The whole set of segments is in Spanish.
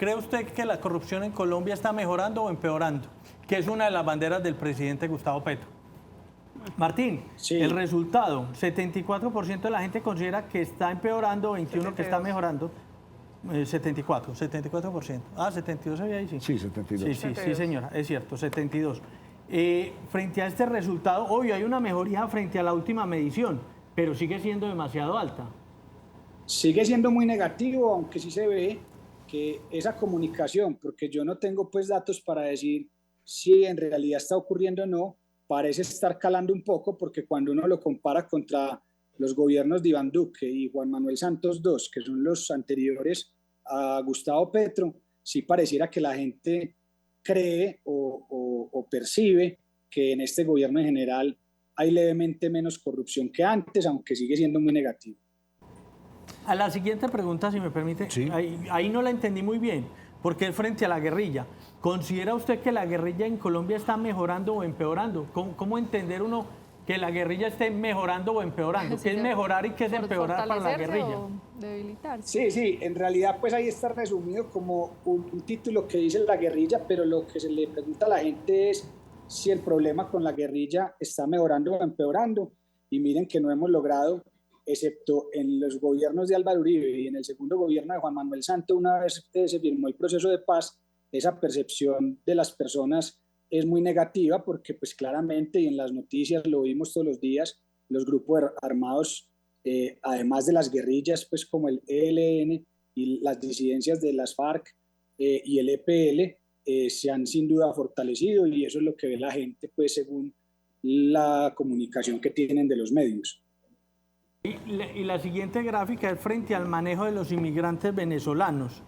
¿cree usted que la corrupción en Colombia está mejorando o empeorando? Que es una de las banderas del presidente Gustavo Petro. Martín, Sí. el resultado, 74% de la gente considera que está empeorando, 21% que está 72%. mejorando. 74%. Ah, 72 había ahí, sí. Sí, 72. Sí, 72. señora, es cierto, 72. Frente a este resultado, obvio, hay una mejoría frente a la última medición, pero sigue siendo demasiado alta. Sigue siendo muy negativo, aunque sí se ve que esa comunicación, porque yo no tengo pues datos para decir si en realidad está ocurriendo o no, parece estar calando un poco, porque cuando uno lo compara contra los gobiernos de Iván Duque y Juan Manuel Santos II, que son los anteriores a Gustavo Petro, sí pareciera que la gente cree o percibe que en este gobierno en general hay levemente menos corrupción que antes, aunque sigue siendo muy negativo. A la siguiente pregunta, si me permite, Sí. ahí no la entendí muy bien, porque es frente a la guerrilla. ¿Considera usted que la guerrilla en Colombia está mejorando o empeorando? ¿Cómo entender uno que la guerrilla esté mejorando o empeorando? ¿Qué es mejorar y qué es empeorar para la guerrilla? O debilitarse. Sí, sí, en realidad pues ahí está resumido como un título que dice la guerrilla, pero lo que se le pregunta a la gente es si el problema con la guerrilla está mejorando o empeorando. Y miren que no hemos logrado, excepto en los gobiernos de Álvaro Uribe y en el segundo gobierno de Juan Manuel Santos, una vez se firmó el proceso de paz, esa percepción de las personas es muy negativa porque pues claramente, y en las noticias lo vimos todos los días, los grupos armados, además de las guerrillas pues como el ELN y las disidencias de las FARC y el EPL, se han sin duda fortalecido, y eso es lo que ve la gente pues según la comunicación que tienen de los medios. Y la siguiente gráfica es frente al manejo de los inmigrantes venezolanos.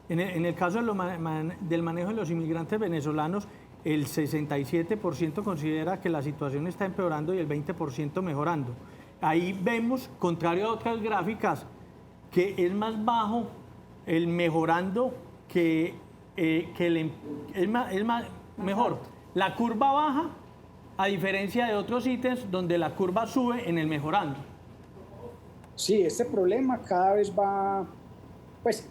En el caso del manejo de los inmigrantes venezolanos, el 67% considera que la situación está empeorando y el 20% mejorando. Ahí vemos, contrario a otras gráficas, que es más bajo el mejorando que es más mejor. La curva baja, a diferencia de otros ítems donde la curva sube en el mejorando. Sí, este problema cada vez va, pues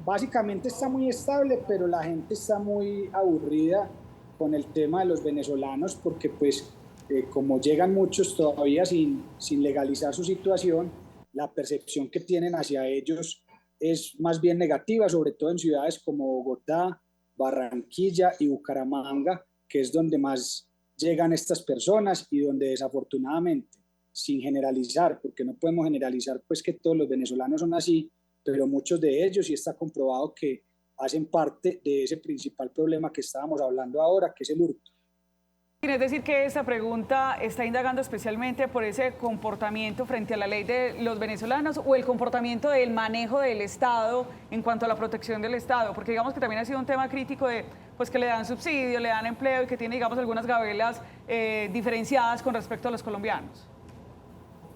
básicamente está muy estable, pero la gente está muy aburrida con el tema de los venezolanos porque pues como llegan muchos todavía sin legalizar su situación, la percepción que tienen hacia ellos es más bien negativa, sobre todo en ciudades como Bogotá, Barranquilla y Bucaramanga, que es donde más llegan estas personas y donde desafortunadamente, sin generalizar, porque no podemos generalizar pues que todos los venezolanos son así, pero muchos de ellos sí está comprobado que hacen parte de ese principal problema que estábamos hablando ahora, que es el hurto. Es decir, que esta pregunta está indagando especialmente por ese comportamiento frente a la ley de los venezolanos o el comportamiento del manejo del Estado en cuanto a la protección del Estado, porque digamos que también ha sido un tema crítico de pues que le dan subsidio, le dan empleo y que tiene digamos algunas gabelas diferenciadas con respecto a los colombianos.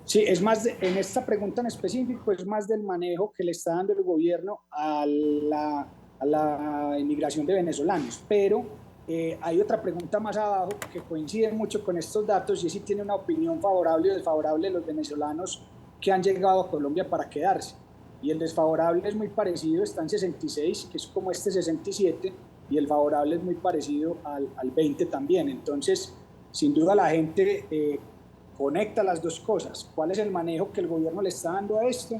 Sí, es más, en esta pregunta en específico, es más del manejo que le está dando el gobierno a la inmigración de venezolanos, pero hay otra pregunta más abajo que coincide mucho con estos datos, y es si tiene una opinión favorable o desfavorable de los venezolanos que han llegado a Colombia para quedarse. Y el desfavorable es muy parecido, está en 66, que es como este 67, y el favorable es muy parecido al 20 también. Entonces, sin duda la gente conecta las dos cosas. ¿Cuál es el manejo que el gobierno le está dando a esto?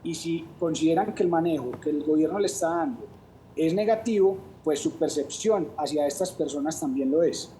Y si consideran que el manejo que el gobierno le está dando es negativo, pues su percepción hacia estas personas también lo es.